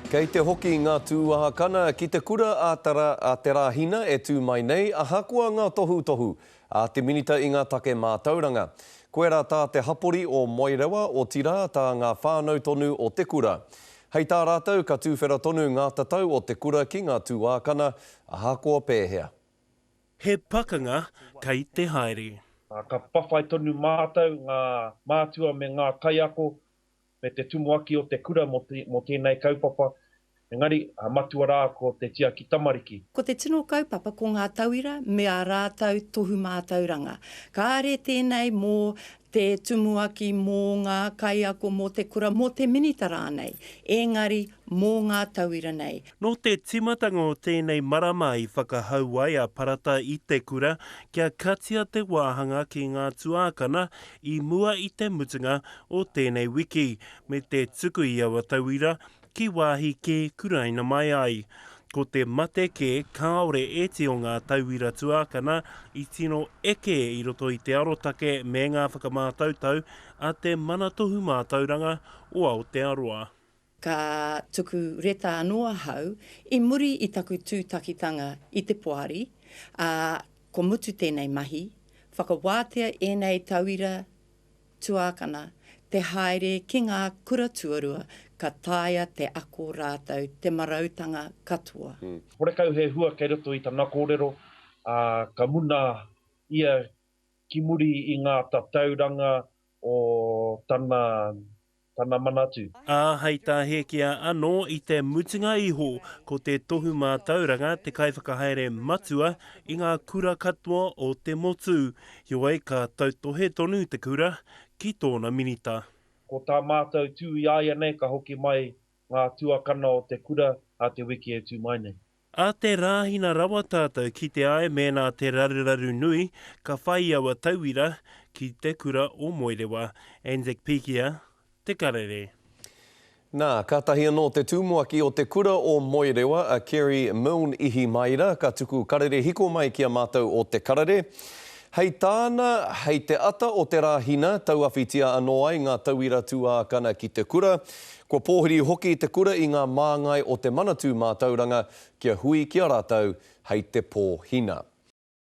Kei te hoki ngā tūahakana ki te kura a te rāhina e tū mai nei, a hakua ngā tohu a te minita i ngā take mātauranga. Koe rā tā te hapori o Moerewa o tira tā ngā whānau tonu o te kura. Hei tā rātou ka tūwhera tonu ngā tatau o te kura ki ngā tūahakana, a hakua pēhea. He pakanga kei te haere. Ka pawhai tonu mātou ngā mātua me ngā kaiako me te tumuaki o te kura mo tēnei kaupapa. Engari, matua rā ko te tia ki tamariki. Ko te tino kaupapa ko ngā tauira me a rātou tohu mātauranga. Kāre tēnei mō te tumuaki mō ngā kaiako mō te kura mō te minita rānei. Engari, mō ngā tauira nei. No te timatanga o tēnei marama i whakahau ai a parata i te kura, kia katia te wāhanga ki ngā tuākana i mua i te mutunga o tēnei wiki, me te tuku i awa tauira, ki wāhi ke kuraina mai ai. Ko te mate ke kāore e te o ngā tauira tuākana i tino eke i roto i te arotake me ngā whakamātautau a te manatohu mātauranga o Aotearoa. Ka tuku reta anoa hau, i muri i taku tūtakitanga i te poari, ko mutu tēnei mahi, whakawātea enei tauira tuākana, te haere ki ngā kura tuarua, ka taia te ako rātou, te marautanga katoa. Horekau he hua kei roto i tāna kōrero, ka muna ia ki muri i ngā tatauranga o tāna manatu. Hei tā hekia anō i te mutunga iho ko te tohu mātauranga te kaiwhakahaere matua i ngā kura katoa o te motu. Ioi ka tautohe tonu te kura ki tōna minita. Ko tā mātou tū i aia nei ka hoki mai ngā tuakana o te kura a te wiki e tū mai nei. A te rāhina rawa tātou ki te ai mēnā te raruraru nui, ka whai awa tauira ki te kura o Moerewa. Anzac Pikia, te karere. Nā, kātahi anō te tūmuaki o te kura o Moerewa, a Kerry Milne ihi maira, ka tuku karere hiko mai kia mātou o te karere. Hei tāna, hei te ata o te rāhina, tauawhitia anō ai ngā tauira tuākana ki te kura. Ko pōhiri hoki te kura i ngā māngai o te manatū mātauranga, kia hui kia rātou, hei te pōhina.